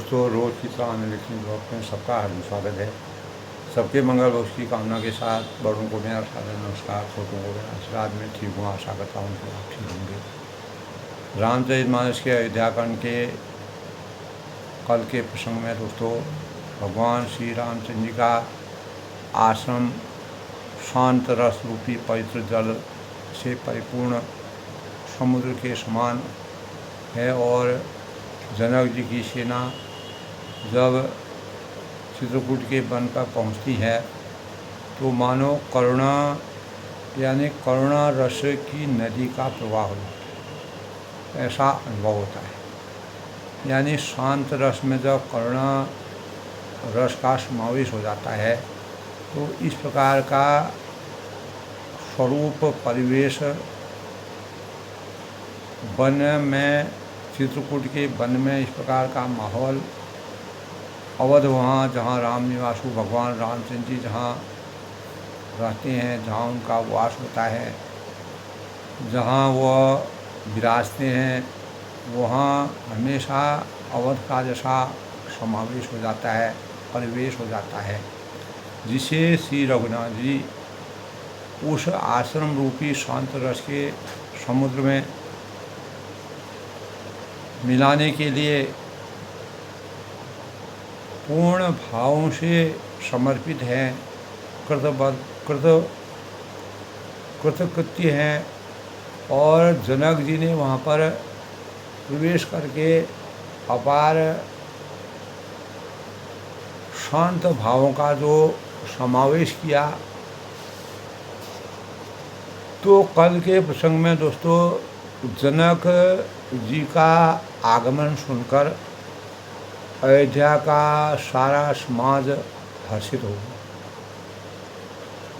दोस्तों, रोज़ की तरह आने लिखने ब्लॉग में सबका हार्दिक स्वागत है। सबके मंगल व की कामना के साथ बड़ों को मेरा सादर नमस्कार, छोटों को मेरा आशीर्वाद। में ठीक हूँ, आशा करता हूँ कि आप ठीक होंगे। रामचरितमानस के अयोध्याकांड के कल के प्रसंग में दोस्तों, भगवान श्री रामचंद्र जी का आश्रम शांत रस रूपी पवित्र जल से परिपूर्ण समुद्र के समान है और जनक जी की सेना जब चित्रकूट के वन पर पहुंचती है तो मानो करुणा यानी करुणा रस की नदी का प्रवाह हो जाता है, ऐसा अनुभव होता है। यानी शांत रस में जब करुणा रस का समावेश हो जाता है तो इस प्रकार का स्वरूप परिवेश वन में, चित्रकूट के वन में इस प्रकार का माहौल, अवध वहाँ जहाँ राम निवासु भगवान रामचंद्र जी जहाँ रहते हैं, जहाँ उनका वास होता है, जहाँ वह विराजते हैं, वहाँ हमेशा अवध का जैसा समावेश हो जाता है, परिवेश हो जाता है, जिसे श्री रघुनाथ जी उस आश्रम रूपी शांत रस के समुद्र में मिलाने के लिए पूर्ण भावों से समर्पित हैं, कृतकृत्य हैं। और जनक जी ने वहाँ पर प्रवेश करके अपार शांत भावों का जो समावेश किया। तो कल के प्रसंग में दोस्तों, जनक जी का आगमन सुनकर अयोध्या का सारा समाज हर्षित हो गया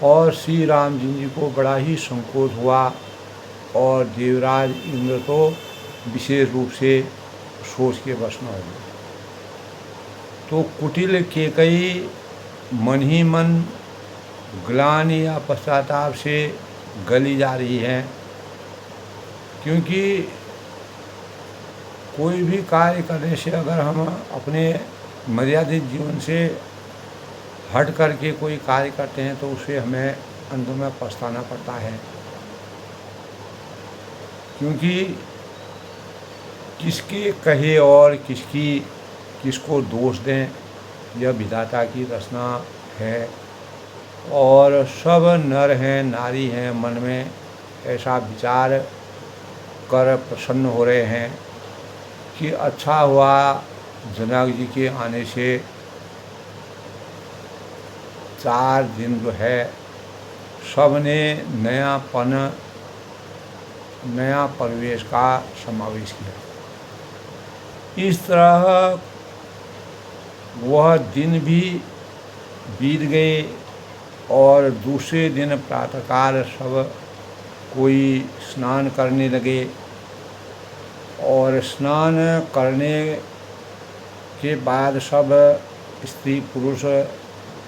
और श्री राम जी को बड़ा ही संकोच हुआ और देवराज इंद्र तो विशेष रूप से सोच के वश में हो गए। तो कुटिल केकई मन ही मन ग्लानि या पश्चाताप से गली जा रही है, क्योंकि कोई भी कार्य करने से अगर हम अपने मर्यादित जीवन से हट करके कोई कार्य करते हैं तो उसे हमें अंत में पछताना पड़ता है, क्योंकि किसके कहे और किसको दोष दें, यह विधाता की रचना है। और सब नर हैं, नारी हैं, मन में ऐसा विचार कर प्रसन्न हो रहे हैं कि अच्छा हुआ जनक जी के आने से 4 दिन जो है सब ने नया परिवेश का समावेश किया। इस तरह वह दिन भी बीत गए और दूसरे दिन प्रातःकाल सब कोई स्नान करने लगे और स्नान करने के बाद सब स्त्री पुरुष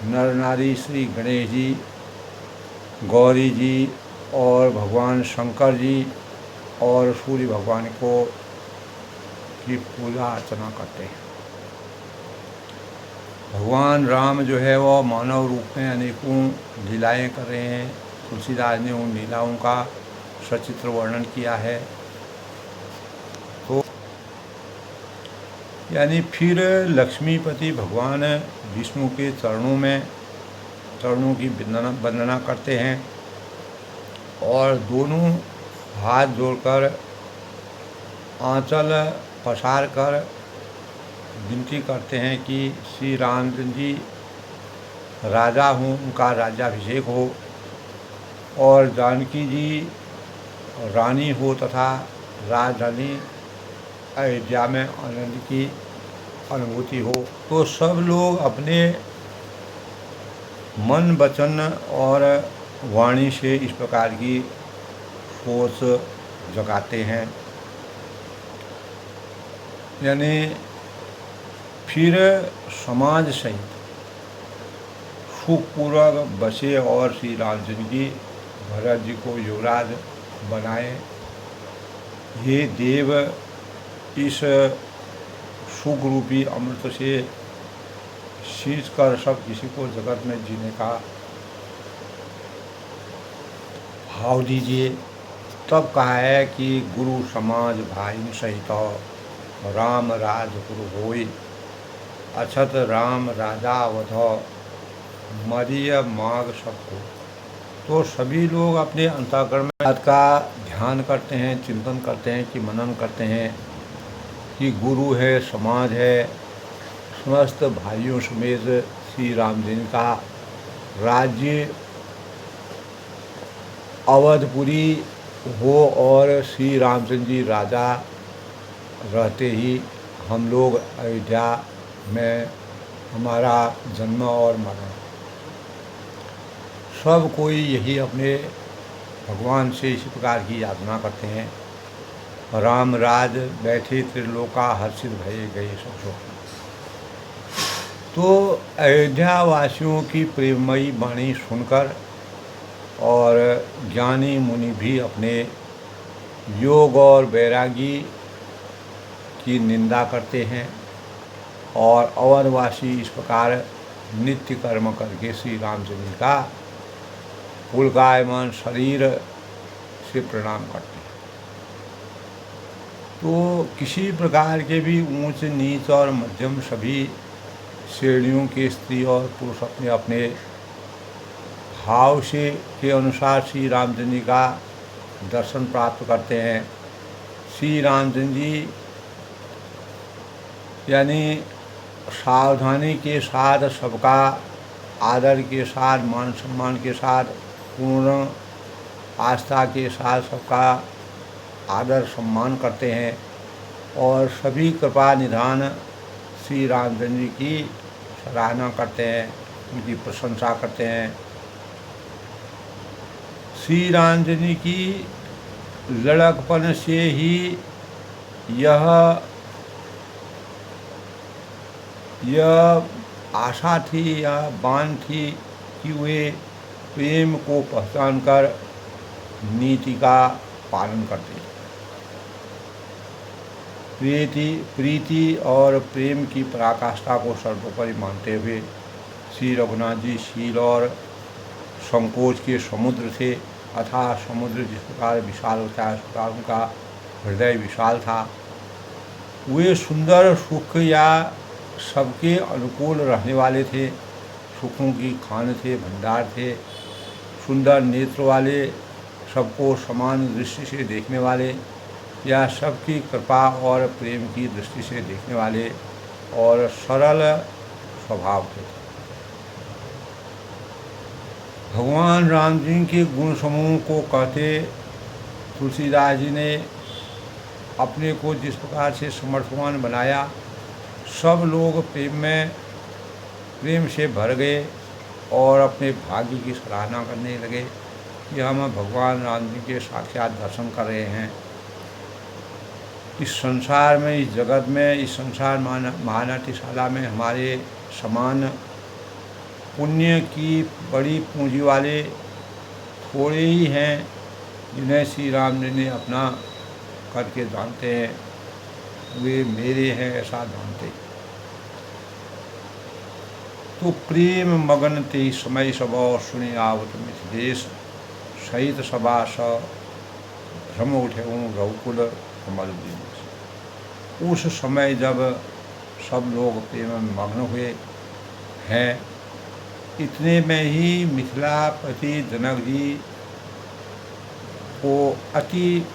नर नारी श्री गणेश जी, गौरी जी और भगवान शंकर जी और सूर्य भगवान की पूजा अर्चना करते हैं। भगवान राम जो है वह मानव रूप में अनेकों लीलाएं कर रहे हैं। तुलसीदास ने उन लीलाओं का सचित्र वर्णन किया है। तो यानी फिर लक्ष्मीपति भगवान विष्णु के चरणों की वंदना करते हैं और दोनों हाथ जोड़कर आंचल पसार कर विनती करते हैं कि श्री रामचंद्र जी राजा हों, उनका राज्याभिषेक हो और जानकी जी रानी हो तथा राजधानी अयोध्या में आनंद की अनुभूति हो। तो सब लोग अपने मन, वचन और वाणी से इस प्रकार की सोच जगाते हैं। यानी फिर समाज सहित सुखपूर्वक बसे और श्री रामचंद्र जी भरत जी को युवराज बनाए। ये देव इस सुख रूपी अमृत से सींच कर सब किसी को जगत में जीने का भाव दीजिए। तब कहा है कि गुरु समाज भाई सहित राम राज गुरु होई, अछत राम राजा वध मरिय माग सबको। तो सभी लोग अपने अंतःकरण में बात का ध्यान करते हैं, चिंतन करते हैं कि मनन करते हैं कि गुरु है, समाज है, समस्त भाइयों समेत श्री राम जी का राज्य अवधपुरी हो और श्री रामचंद्र जी राजा रहते ही हम लोग अयोध्या में हमारा जन्म और मरण। सब कोई यही अपने भगवान से इसी प्रकार की यातना करते हैं। राम राज बैठे त्रिलोका हर्षित भये गए सब सुख। तो अयोध्या वासियों की प्रेममयी वाणी सुनकर और ज्ञानी मुनि भी अपने योग और वैरागी की निंदा करते हैं और अवधवासी इस प्रकार नित्य कर्म करके श्री रामचंद्र का पुलकायमान शरीर से प्रणाम करते हैं। तो किसी प्रकार के भी ऊंच नीच और मध्यम सभी श्रेणियों के स्त्री और पुरुष अपने अपने भाव से के अनुसार श्री रामचंद्र जी का दर्शन प्राप्त करते हैं। श्री रामचंद्र जी यानी सावधानी के साथ, सबका आदर के साथ, मान सम्मान के साथ, पूर्ण आस्था के साथ सबका आदर सम्मान करते हैं और सभी कृपा निधान श्री रामचंद्र जी की सराहना करते हैं, उनकी प्रशंसा करते हैं। श्री रामचंद्र जी की लड़कपन से ही यह आशा थी या बान थी कि वे प्रेम को पहचान कर नीति का पालन करते। प्रीति और प्रेम की पराकाष्ठा को सर्वोपरि मानते हुए श्री रघुनाथ जी शील और संकोच के समुद्र थे। अथाह समुद्र जिस प्रकार विशाल होता है, उस प्रकार उनका हृदय विशाल था। वे सुंदर सुख या सबके अनुकूल रहने वाले थे। सुखों की खान थे, भंडार थे। सुंदर नेत्र वाले, सबको समान दृष्टि से देखने वाले या सबकी कृपा और प्रेम की दृष्टि से देखने वाले और सरल स्वभाव थे। भगवान राम जी के गुण समूह को कहते तुलसीदास जी ने अपने को जिस प्रकार से समर्थवान बनाया, सब लोग प्रेम से भर गए और अपने भाग्य की सराहना करने लगे कि हम भगवान राम जी के साक्षात दर्शन कर रहे हैं। इस संसार में, इस जगत में, इस संसार महानाट्यशाला में हमारे समान पुण्य की बड़ी पूंजी वाले थोड़े ही हैं जिन्हें श्री राम जी ने अपना करके जानते हैं। वे मेरे हैं ऐसा जानते। तो प्रेम मगन ते समय सब सुने आवत मिथिलेश सहित सभा स भ्रम उठे रघुकुल कमल दीन। उस समय जब सब लोग प्रेम में मग्न हुए हैं, इतने में ही मिथिलापति जनक जी को अति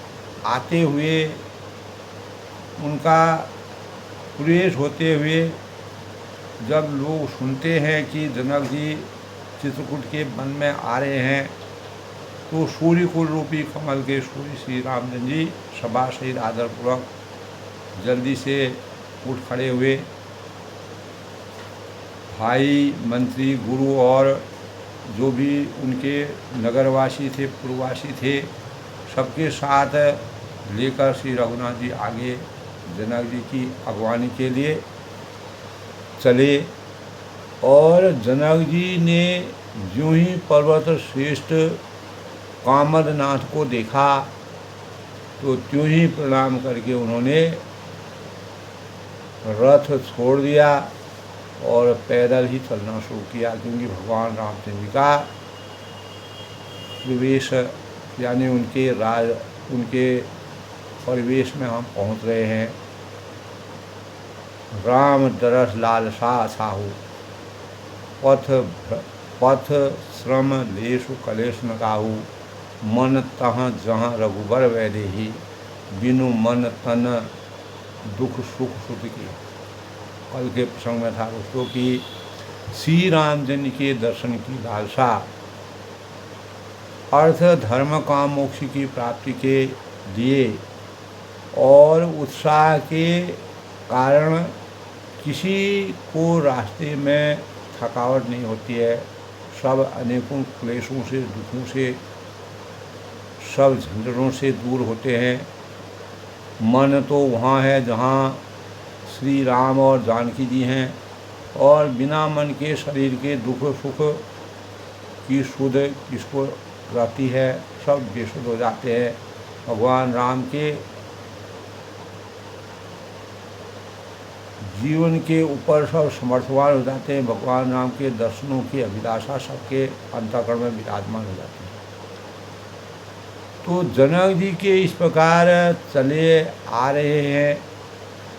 आते हुए, उनका प्रवेश होते हुए जब लोग सुनते हैं कि जनक जी चित्रकूट के वन में आ रहे हैं, तो सूर्य कुल रूपी कमल के सूर्य श्री रामचंद्र जी सभा सहित आदरपूर्वक जल्दी से उठ खड़े हुए। भाई, मंत्री, गुरु और जो भी उनके नगरवासी थे, पूर्ववासी थे, सबके साथ लेकर श्री रघुनाथ जी आगे जनक जी की अगवानी के लिए चले। और जनक जी ने यूं ही पर्वत श्रेष्ठ कामदनाथ को देखा तो त्यों ही प्रणाम करके उन्होंने रथ छोड़ दिया और पैदल ही चलना शुरू किया, क्योंकि भगवान रामचंद्र जी का प्रवेश यानी उनके परिवेश में हम पहुंच रहे हैं। राम दरस लालसा साहू पथ श्रम लेशु कलेश न काहू मन तह जहाँ रघुबर वैदेही बिनु मन तन दुख सुख सुख की। कल के प्रसंग में था दोस्तों कि श्री रामचंद्र के दर्शन की लालसा अर्थ धर्म काम मोक्ष की प्राप्ति के लिए और उत्साह के कारण किसी को रास्ते में थकावट नहीं होती है। सब अनेकों क्लेशों से, दुखों से, सब झंझटों से दूर होते हैं। मन तो वहाँ है जहाँ श्री राम और जानकी जी हैं, और बिना मन के शरीर के दुख सुख की सुध किसको रहती है, सब बेसुध हो जाते हैं। भगवान राम के जीवन के ऊपर सब समर्थवान हो जाते हैं। भगवान राम के दर्शनों की अभिलाषा सबके अंतःकरण में विराजमान हो जाती है। तो जनक जी के इस प्रकार चले आ रहे हैं,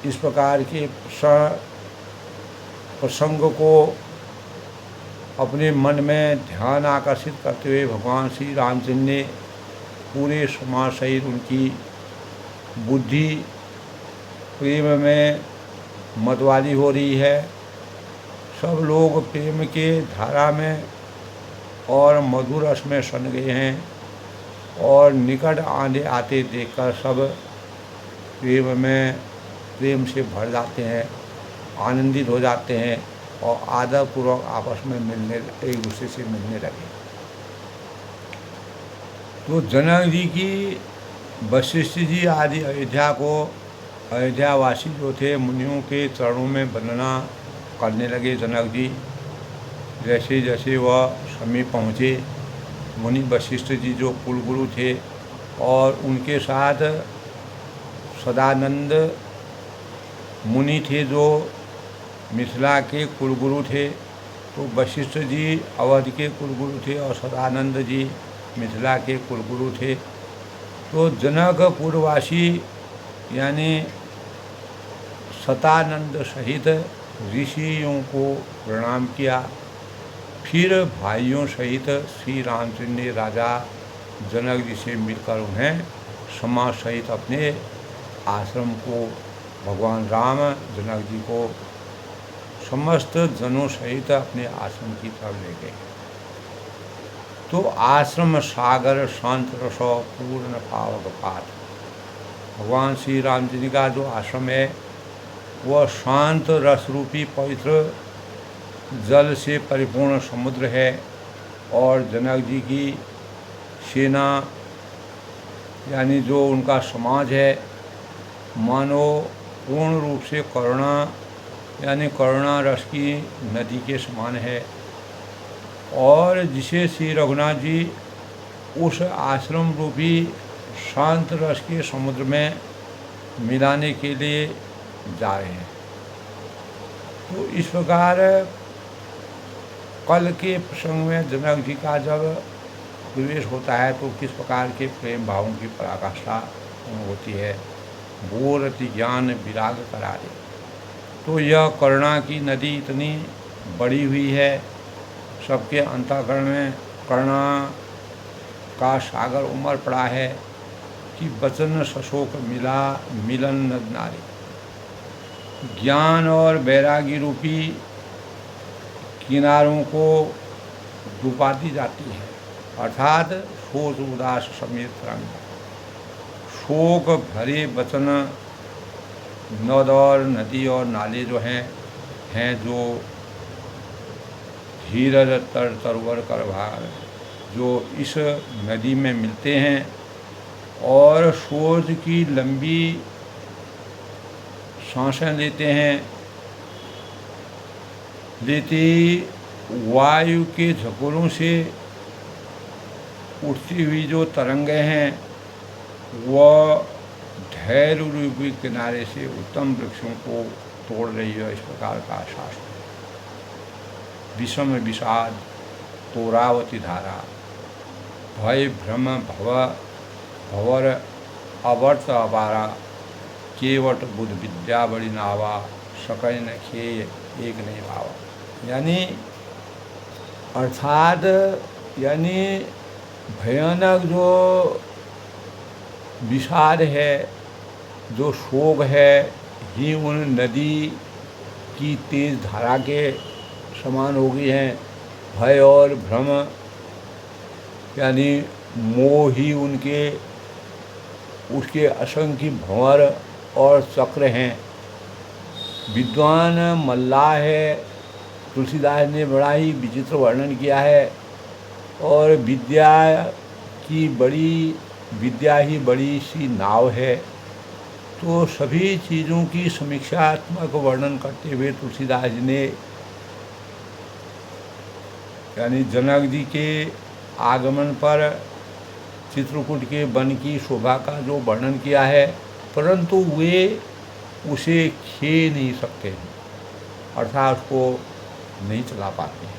इस प्रकार के प्रसंग को अपने मन में ध्यान आकर्षित करते हुए भगवान श्री रामचंद्र ने पूरे समाज सहित उनकी बुद्धि प्रेम में मतवाली हो रही है। सब लोग प्रेम के धारा में और मधुर रस में सन गए हैं, और निकट आते देखकर सब प्रेम से भर जाते हैं, आनंदित हो जाते हैं और आदरपूर्वक आपस में एक दूसरे से मिलने लगे। तो जनक जी की वशिष्ठ जी आदि अयोध्यावासी जो थे मुनियों के चरणों में वंदना करने लगे। जनक जी जैसे जैसे वह समीप पहुँचे, मुनि वशिष्ठ जी जो कुलगुरु थे और उनके साथ सदानंद मुनि थे जो मिथिला के कुलगुरु थे। तो वशिष्ठ जी अवध के कुलगुरु थे और सदानंद जी मिथिला के कुलगुरु थे। तो जनकपुरवासी यानी सतानंद सहित ऋषियों को प्रणाम किया। फिर भाइयों सहित श्री रामचंद्र ने राजा जनक जी से मिलकर उन्हें समाज सहित अपने आश्रम को, भगवान राम जनक जी को समस्त जनों सहित अपने आश्रम की तरफ ले गए। तो आश्रम सागर शांत रसो पूर्ण पावक पात। भगवान श्री रामचंद्र का जो आश्रम है वह शांत रस रूपी पवित्र जल से परिपूर्ण समुद्र है, और जनक जी की सेना यानी जो उनका समाज है मानो पूर्ण रूप से करुणा यानी करुणा रस की नदी के समान है, और जिसे श्री रघुनाथ जी उस आश्रम रूपी शांत रस के समुद्र में मिलाने के लिए जा रहे हैं। तो इस प्रकार कल के प्रसंग में जनक जी का जब प्रवेश होता है तो किस प्रकार के प्रेम भावों की पराकाष्ठा होती है। वो रति ज्ञान विराग करारे। तो यह करुणा की नदी इतनी बड़ी हुई है, सबके अंतःकरण में करुणा का सागर उमड़ पड़ा है कि वचन सशोक मिलन नद नारी। ज्ञान और वैरागी रूपी किनारों को डुबा दी जाती है, अर्थात सोच उदास समेत तरंग। शोक भरे वचन नद और नदी और नाले जो हैं जो धीरज तरवर कर भार जो इस नदी में मिलते हैं, और सोच की लंबी सांसें लेते वायु के झकोरों से उठती हुई जो तरंगें हैं वह धैर्य रूपी किनारे से उत्तम वृक्षों को तोड़ रही है, इस प्रकार का शास्त्र। विषम विषाद तोरावती धारा, भय भ्रम भवर अवर्त अपारा, केवट बुध विद्या बड़ी नावा, सकय न खेय एक नहीं भावा। यानी अर्थात यानी भयानक जो विषाद है, जो शोक है, ही उन नदी की तेज धारा के समान हो गई हैं। भय और भ्रम यानी मोह ही उसके असंख्य भंवर और चक्र हैं। विद्वान मल्लाह है, तुलसीदास ने बड़ा ही विचित्र वर्णन किया है। और विद्या ही बड़ी सी नाव है। तो सभी चीज़ों की समीक्षात्मक वर्णन करते हुए तुलसीदास जी ने यानी जनक जी के आगमन पर चित्रकूट के वन की शोभा का जो वर्णन किया है, परंतु वे उसे खे नहीं सकते हैं, अर्थात उसको नहीं चला पाते हैं।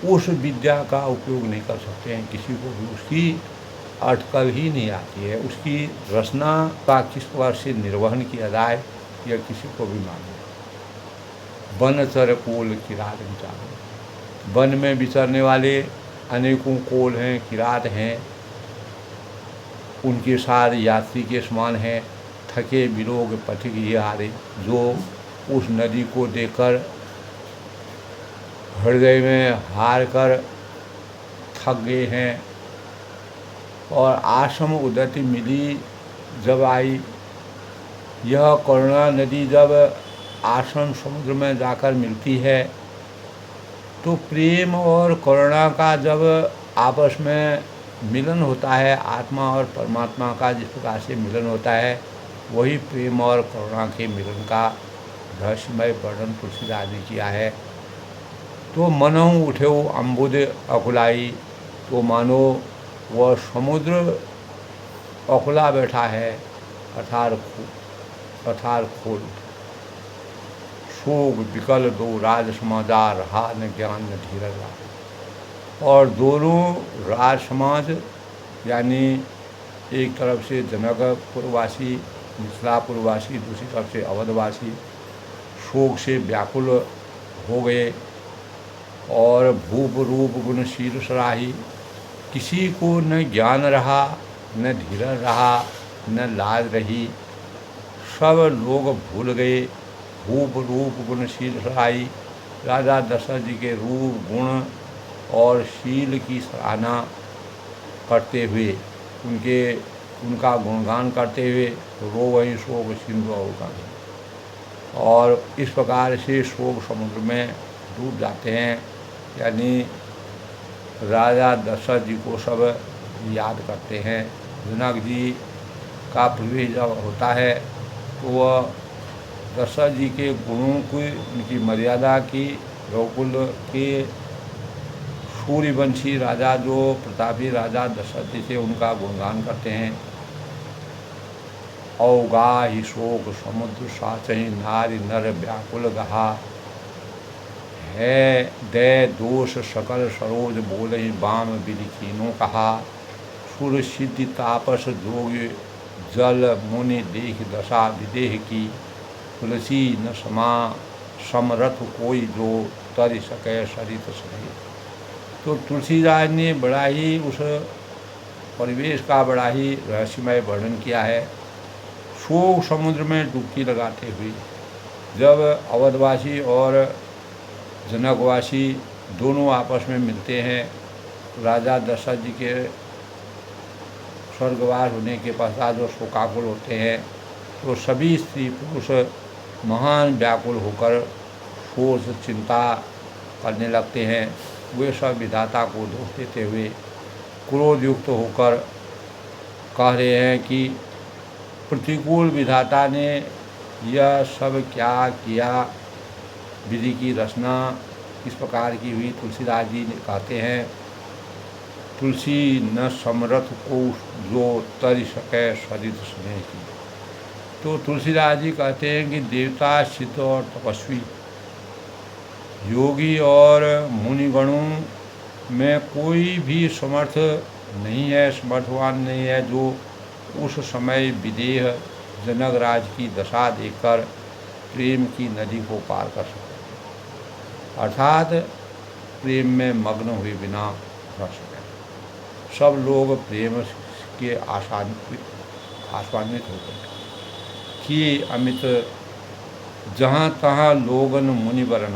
उस विद्या का उपयोग नहीं कर सकते हैं, किसी को भी उसकी अटकल ही नहीं आती है। उसकी रचना का किस प्रकार से निर्वहन किया जाए, यह किसी को भी मालूम। वन चर कोल किरात विचार, वन में विचरने वाले अनेकों कोल हैं, किरात हैं, उनके साथ यात्री के समान हैं। थके बिलोग पथिक ये हारे, जो उस नदी को देखकर हृदय में हार कर थक गए हैं। और आश्रम उदति मिली जब आई, यह करुणा नदी जब आश्रम समुद्र में जाकर मिलती है, तो प्रेम और करुणा का जब आपस में मिलन होता है, आत्मा और परमात्मा का जिस प्रकार से मिलन होता है, वही प्रेम और करुणा के मिलन का रहस्यमय वर्णन तुलसीदास ने किया है। तो मनहु उठे अम्बुद अकुलाई, तो मानो वह समुद्र अकुला बैठा है, अर्थात खोल। शोक विकल दो राज समाचार, रहा न ज्ञान न धीरज। और दोनों राज समाज यानी एक तरफ से जनकपुरवासी मिथिलापुरवासी, दूसरी तरफ से अवधवासी शोक से व्याकुल हो गए। और भूप रूप गुणशील सराही, किसी को न ज्ञान रहा, न धीरज रहा, न लाज रही, सब लोग भूल गए। भूप रूप गुणशील सराही, राजा दशरथ जी के रूप गुण और शील की सराहना करते हुए, उनका गुणगान करते हुए रो वही शोक सिंधु होगा। और इस प्रकार से शोक समुद्र में डूब जाते हैं। यानी राजा दशरथ जी को सब याद करते हैं। जनक जी का प्रवेश जब होता है तो वह दशरथ जी के गुणों की, उनकी मर्यादा की, रघुकुल के सूर्यवंशी राजा जो प्रतापी राजा दशरथ जी थे, उनका गुणगान करते हैं। अवगा ही शोक समुद्र साचही, नारी नर व्याकुल गहा, है दय दोष सकल सरोज बोले, बाम विलिखीनो कहा। सुर सिद्धि तापस जोग जल मुनि देख दशा विदेह की, तुलसी न समरथ कोई जो तर सके सरित सही। तो तुलसीदास ने बड़ा ही उस परिवेश का बड़ा ही रहस्यमय वर्णन किया है। शोक समुद्र में डुबकी लगाते हुए जब अवधवासी और जनकवासी दोनों आपस में मिलते हैं, राजा दशरथ जी के स्वर्गवास होने के पश्चात जो शोकाकुल होते हैं, तो सभी स्त्री पुरुष महान व्याकुल होकर शोक चिंता करने लगते हैं। वे सब विधाता को दोष देते हुए क्रोध युक्त होकर कह रहे हैं कि प्रतिकूल विधाता ने यह सब क्या किया, विधि की रचना किस प्रकार की हुई। तुलसीदास जी ने कहते हैं, तुलसी न समरथ को जो तर सके सरित स्नेह की। तो तुलसीदास जी कहते हैं कि देवता, सिद्ध और तपस्वी, योगी और मुनिगणों में कोई भी समर्थ नहीं है, समर्थवान नहीं है जो उस समय विदेह जनक राज की दशा देखकर प्रेम की नदी को पार कर सके, अर्थात प्रेम में मग्न हुए बिना रह सके। सब लोग प्रेम के आशान्वित होते हैं कि अमित जहाँ तहाँ लोगन मुनिवरन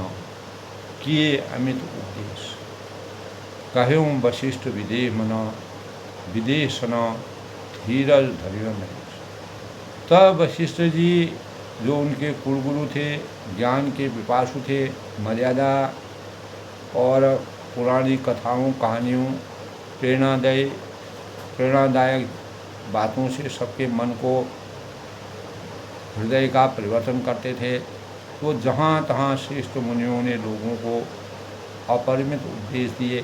किए अमित उपदेश, कहूँ वशिष्ठ विदेह मना विदेह सना धीरज धरियो नहीं। तब वशिष्ठ जी जो उनके कुलगुरु थे, ज्ञान के पिपासु थे, मर्यादा और पुरानी कथाओं, कहानियों, प्रेरणादायक बातों से सबके मन को, हृदय का परिवर्तन करते थे। तो जहाँ तहाँ श्रेष्ठ मुनियों ने लोगों को अपरिमित उपदेश दिए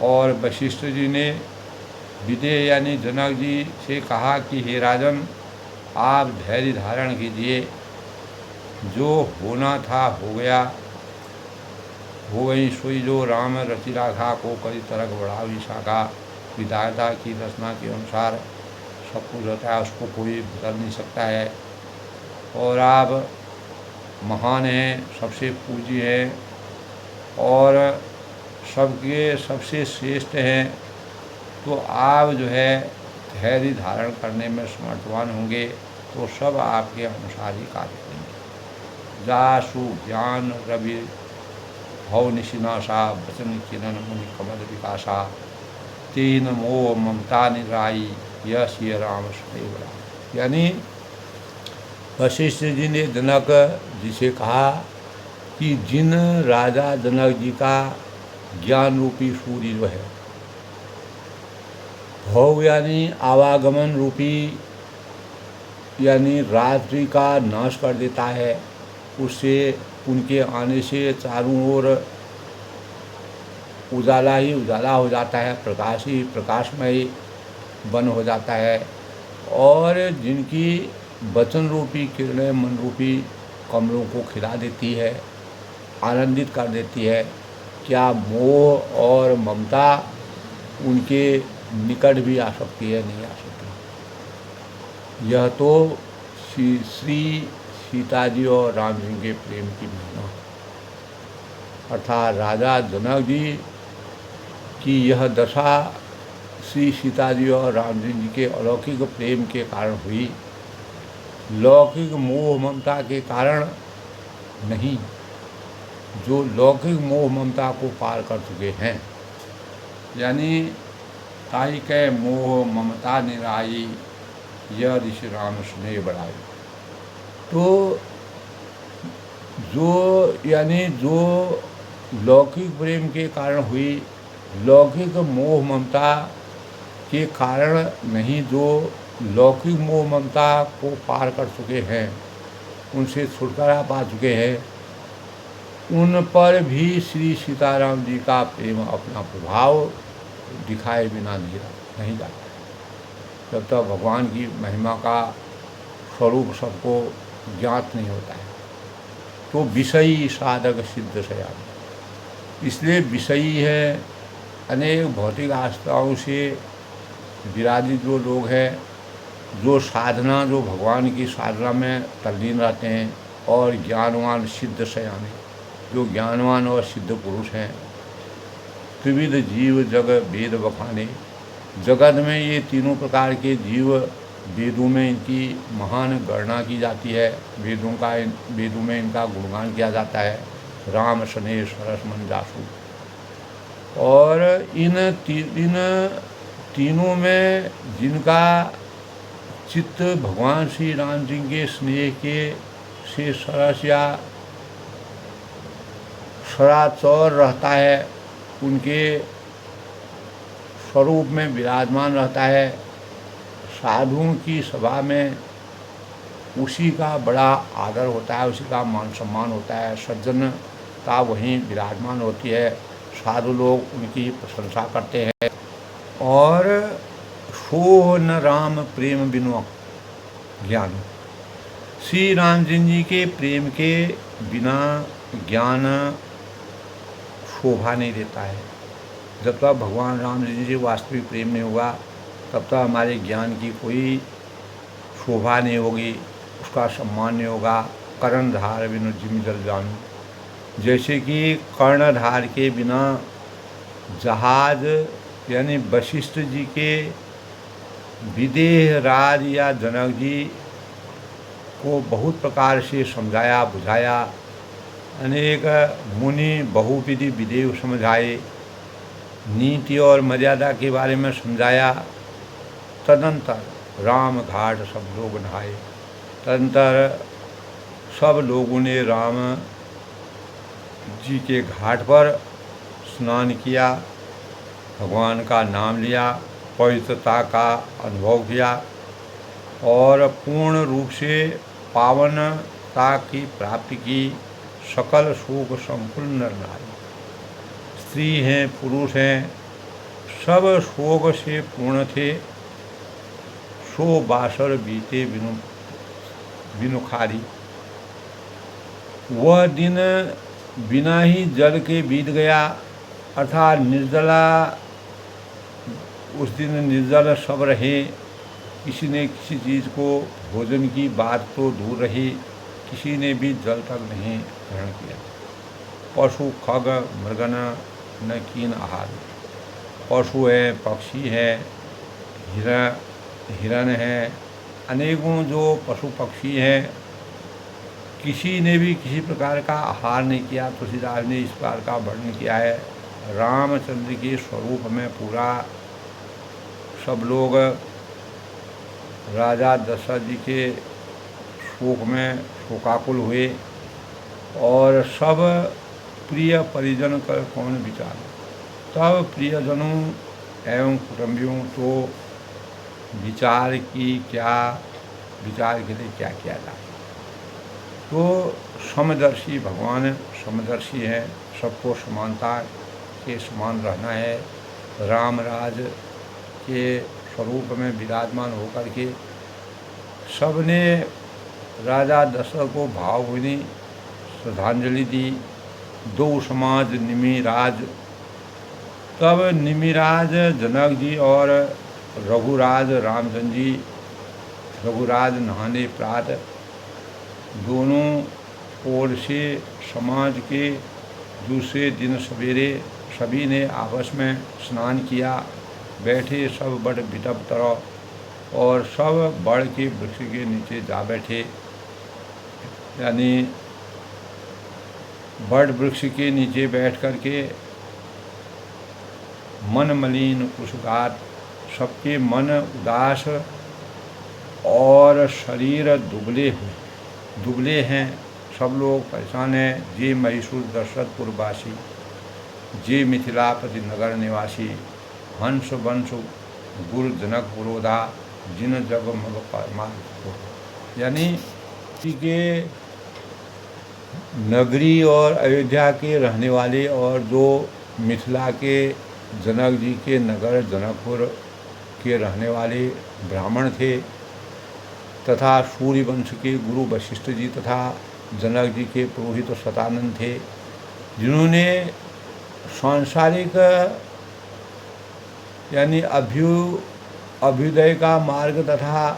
और वशिष्ठ जी ने विदेह यानी जनक जी से कहा कि हे राजन, आप धैर्य धारण कीजिए, जो होना था हो गया, हो गई सोई जो राम रचि राखा, को करी तरक बढ़ावी शाखा। विधाता की रचना के अनुसार सब कुछ होता है, उसको कोई बदल नहीं सकता है। और आप महान हैं, सबसे पूज्य हैं और सबके सबसे श्रेष्ठ हैं। तो आप जो है धैर्य धारण करने में समर्थवान होंगे तो सब आपके अनुसार ही कार्य करेंगे। जासु ज्ञान रवि भव निशिनाशा, वचन किरण मुनि कमल विकासा, तीन मोह ममता निराई, यह श्री राम सदैव। यानी वशिष्ठ जी ने जनक जी से कहा कि जिन राजा जनक जी का ज्ञान रूपी सूर्य जो है, भव यानी आवागमन रूपी यानी रात्रि का नाश कर देता है, उससे उनके आने से चारों ओर उजाला ही उजाला हो जाता है, प्रकाश ही प्रकाशमय बन हो जाता है। और जिनकी वचन रूपी किरणें मन रूपी कमलों को खिला देती है, आनंदित कर देती है, क्या मोह और ममता उनके निकट भी आ सकती है? नहीं आ सकती। यह तो श्री सीता जी और राम जी के प्रेम की महिमा, अर्थात राजा जनक जी की यह दशा श्री सीता जी और राम जी के अलौकिक प्रेम के कारण हुई, लौकिक मोह ममता के कारण नहीं। जो लौकिक मोह ममता को पार कर चुके हैं, यानी ताई के मोह ममता निराई, यह ऋषि राम स्नेह बढ़ाई। तो जो लौकिक प्रेम के कारण हुई, लौकिक मोह ममता के कारण नहीं, जो लौकिक मोह ममता को पार कर चुके हैं, उनसे छुटकारा पा चुके हैं, उन पर भी श्री सीताराम जी का प्रेम अपना प्रभाव दिखाए बिना नहीं जाता। जब तक भगवान की महिमा का स्वरूप सबको ज्ञात नहीं होता है, तो विषयी साधक सिद्ध सयामी। इसलिए विषयी है, अनेक भौतिक आस्थाओं से विराजित जो लोग हैं, जो साधना, जो भगवान की साधना में तल्लीन रहते हैं, और ज्ञानवान सिद्ध सयामी, जो ज्ञानवान और सिद्ध पुरुष हैं। त्रिविध जीव जग वेद बखाने, जगत में ये तीनों प्रकार के जीव, वेदों में इनकी महान गणना की जाती है, वेदों में इनका गुणगान किया जाता है। राम स्नेह सरस मन जासु। और इन तीनों में जिनका चित्त भगवान श्री राम जी के स्नेह के से सरस या सरासर रहता है, उनके स्वरूप में विराजमान रहता है, साधुओं की सभा में उसी का बड़ा आदर होता है, उसी का मान सम्मान होता है, सज्जनता वहीं विराजमान होती है, साधु लोग उनकी प्रशंसा करते हैं। और सो न राम प्रेम बिनु, ज्ञान। श्री रामचंद्र जी के प्रेम के बिना ज्ञान शोभा नहीं देता है। जब तक भगवान राम जी से वास्तविक प्रेम नहीं होगा तब तक हमारे ज्ञान की कोई शोभा नहीं होगी, उसका सम्मान नहीं होगा। कर्णधार बिनु जिमि जल जानू, जैसे कि कर्णधार के बिना जहाज यानी वशिष्ठ जी के विदेह राज या जनक जी को बहुत प्रकार से समझाया बुझाया, अनेक मुनि बहुविधि विदेह समझाए, नीति और मर्यादा के बारे में समझाया। तदंतर राम घाट सब लोग नहाए। तदंतर सब लोगों ने राम जी के घाट पर स्नान किया, भगवान का नाम लिया, पवित्रता का अनुभव किया और पूर्ण रूप से पावनता की प्राप्ति की। सकल शोक संकुल नर नारी, स्त्री हैं पुरुष हैं, सब शोक से पूर्ण थे। सो बासर बीते बिनु खारी, वह दिन बिना ही जल के बीत गया, अर्थात निर्जला। उस दिन निर्जल सब रहे, किसी ने किसी चीज़ को भोजन की बात तो दूर रही, किसी ने भी जल तक नहीं ग्रहण किया। पशु खग मृगन न कीन आहार, पशु है, पक्षी है, हिरण है, अनेकों जो पशु पक्षी हैं, किसी ने भी किसी प्रकार का आहार नहीं किया। तुलसीदास ने इस प्रकार का वर्णन किया है। रामचंद्र के स्वरूप में पूरा सब लोग राजा दशरथ जी के शोक में शोकाकुल हुए और सब प्रिय परिजन कर कौन विचार। तब प्रियजनों एवं कुटुंबियों तो विचार के लिए क्या किया जाए। तो समदर्शी भगवान समदर्शी है, सबको समानता के समान रहना है। रामराज के स्वरूप में विराजमान होकर के सबने राजा दशरथ को भावभीनी श्रद्धांजलि दी। दो समाज निमिराज, तब निमिराज जनक जी और रघुराज रामचंद्र जी, रघुराज नहाने प्रात दोनों ओर से समाज के दूसरे दिन सवेरे सभी ने आपस में स्नान किया। बैठे सब बड़ विटप तरह और सब बड़ के वृक्ष के नीचे जा बैठे, यानी बड़ वृक्ष के नीचे बैठ कर के मन मलिन कुशगात, सबके मन उदास और शरीर दुबले हैं, सब लोग परेशान हैं। जे मैसूर दशरथपुरवासी, जे मिथिलापति नगर निवासी, हंस वंश गुरु जनक पुरोधा, जिन जग मग परमात्मा। यानी के नगरी और अयोध्या के रहने वाले और जो मिथिला के जनक जी के नगर जनकपुर के रहने वाले ब्राह्मण थे, तथा सूर्यवंश के गुरु वशिष्ठ जी तथा जनक जी के पुरोहित शतानंद थे, जिन्होंने सांसारिक यानी अभ्युदय का मार्ग तथा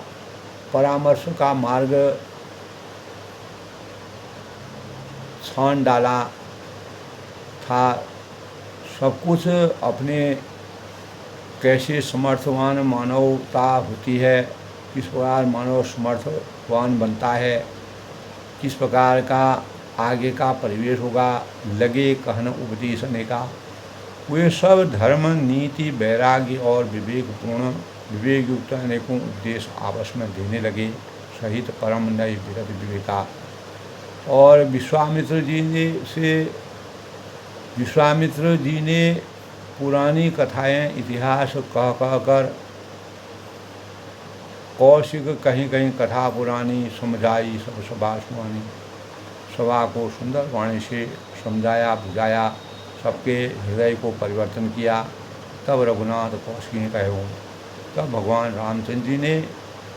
परामर्श का मार्ग छान डाला था। सब कुछ अपने कैसे समर्थवान मानवता होती है, किस प्रकार मानव समर्थवान बनता है, किस प्रकार का आगे का परिवेश होगा, लगे कहन उपदेशने का। वे सब धर्म नीति वैराग्य और विवेक युक्त अनेकों उपदेश आपस में देने लगे, सहित परम नय विरत विवेका। और विश्वामित्र जी ने पुरानी कथाएं इतिहास कह कर कौशिक कहीं कहीं कथा पुरानी समझाई, सब सभा सुहानी। सभा को सुंदर वाणी से समझाया बुझाया, सबके हृदय को परिवर्तन किया। तब रघुनाथ कौशिक ने कहे, तब भगवान रामचंद्र जी ने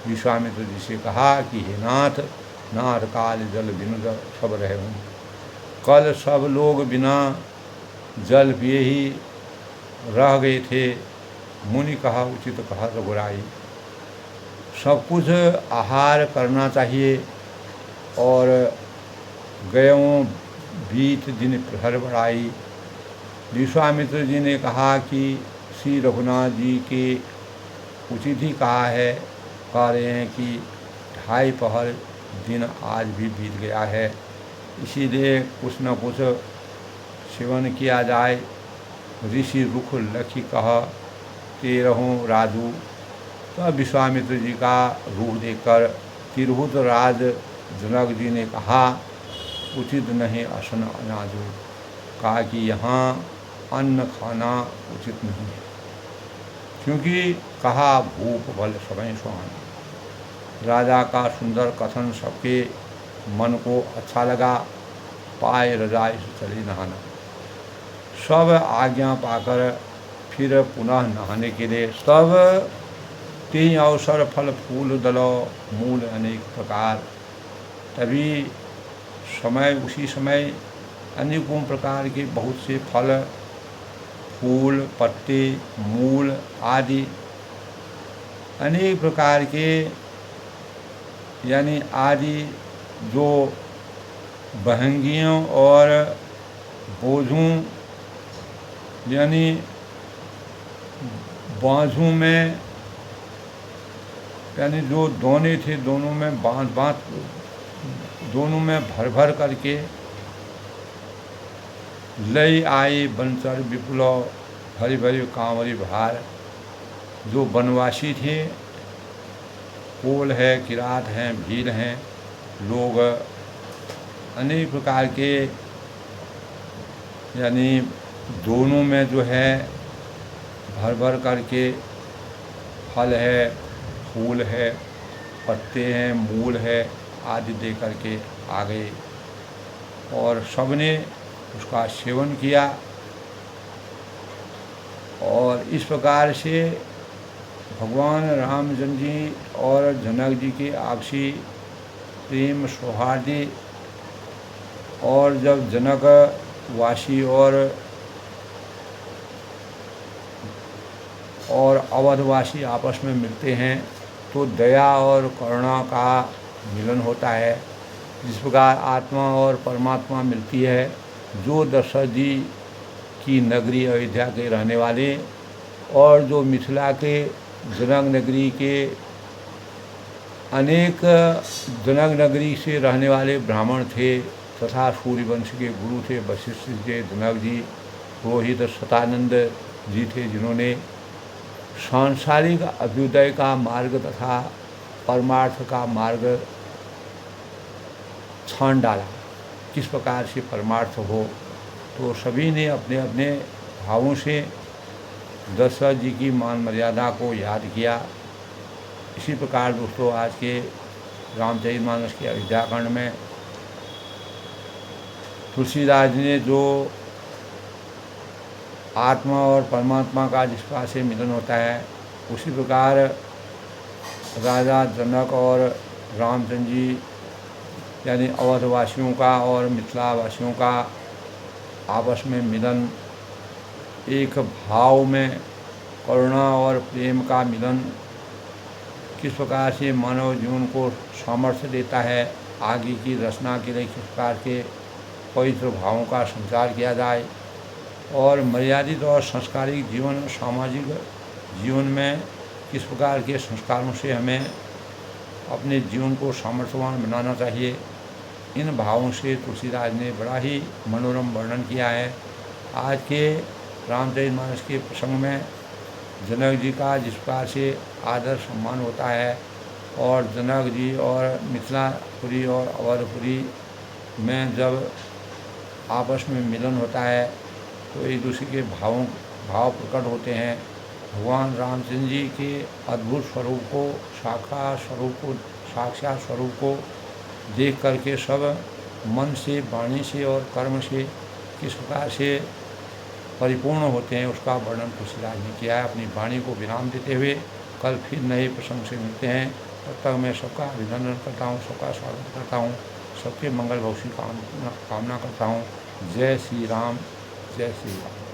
विश्वामित्र जी से कहा कि हे नाथ, नाथ काल जल बिनु सब रहे हूँ। कल सब लोग बिना जल पिए ही रह गए थे। मुनि कहा उचित कहा रघुराई। सब कुछ आहार करना चाहिए और गयों बीत दिन प्रहर बढ़ाई। विश्वामित्र जी ने कहा कि श्री रघुनाथ जी के उचित ही कह रहे हैं कि 2.5 पहर दिन आज भी बीत गया है, इसीलिए कुछ न कुछ सेवन किया जाए। ऋषि रुख लखी कह तेरहों राजू। तब विश्वामित्र जी का रूप देखकर तिरहुत राज जनक जी ने कहा उचित नहीं असन अनाजू। कहा कि यहाँ अन्न खाना उचित नहीं है, क्योंकि कहा भूख बल सबई सुहाना। राजा का सुंदर कथन सबके मन को अच्छा लगा। पाए रजाई से चली नहाना। सब आज्ञा पाकर फिर पुनः नहाने के लिए सब तीन अवसर फल फूल दलो मूल अनेक प्रकार। तभी उसी समय अनेकों प्रकार के बहुत से फल फूल पत्ते मूल आदि अनेक प्रकार के यानी आदि जो बहंगियों और बोझों यानी बाँझों में यानी जो दोने थे दोनों में बाँध दोनों में भर भर करके लय आए बनचर विपुलो भरी भरी कांवरी भार। जो वनवासी थे, कोल है, किरात हैं, भील हैं, लोग अनेक प्रकार के यानी दोनों में जो है भर भर करके फल है, फूल है, पत्ते हैं, मूल है आदि दे करके आ गए और सबने उसका सेवन किया। और इस प्रकार से भगवान रामचंद्र जी और जनक जी के आपसी प्रेम सौहार्द और जब जनक वासी और अवधवासी आपस में मिलते हैं तो दया और करुणा का मिलन होता है। जिस प्रकार आत्मा और परमात्मा मिलती है। जो दशरथ जी की नगरी अयोध्या के रहने वाले और जो मिथिला के जनक नगरी के अनेक जनक नगरी से रहने वाले ब्राह्मण थे तथा सूर्यवंश के गुरु थे वशिष्ठ जी, जनक जी, पुरोहित सतानंद जी थे जिन्होंने सांसारिक अभ्युदय का मार्ग तथा परमार्थ का मार्ग छान डाला। किस प्रकार से परमार्थ हो, तो सभी ने अपने अपने भावों से दशरथ जी की मान मर्यादा को याद किया। इसी प्रकार दोस्तों आज के रामचरितमानस के अयोध्याकांड में तुलसीदास जी ने जो आत्मा और परमात्मा का जिस प्रकार से मिलन होता है, उसी प्रकार राजा जनक और रामचंद्र जी यानी अवधवासियों का और मिथिलावासियों का आपस में मिलन, एक भाव में करुणा और प्रेम का मिलन किस प्रकार से मानव जीवन को सामर्थ्य देता है, आगे की रचना के लिए किस प्रकार के पवित्र भावों का संचार किया जाए और मर्यादित और संस्कारिक जीवन सामाजिक जीवन में किस प्रकार के संस्कारों से हमें अपने जीवन को सामर्थ्यवान बनाना चाहिए। इन भावों से तुलसीदास ने बड़ा ही मनोरम वर्णन किया है। आज के रामचरितमानस के प्रसंग में जनक जी का जिस प्रकार से आदर सम्मान होता है और जनक जी और मिथिलापुरी और अवधपुरी में जब आपस में मिलन होता है तो एक दूसरे के भाव प्रकट होते हैं। भगवान रामचंद्र जी के अद्भुत स्वरूप को साक्षात स्वरूप को देख करके सब मन से, वाणी से और कर्म से किस प्रकार से परिपूर्ण होते हैं उसका वर्णन तुलसीदास ने किया है। अपनी वाणी को विराम देते हुए कल फिर नए प्रसंग से मिलते हैं। तब तक मैं सबका अभिनंदन करता हूँ, सबका स्वागत करता हूँ, सबके मंगल भविष्य की कामना करता हूँ। जय श्री राम, जय श्री राम।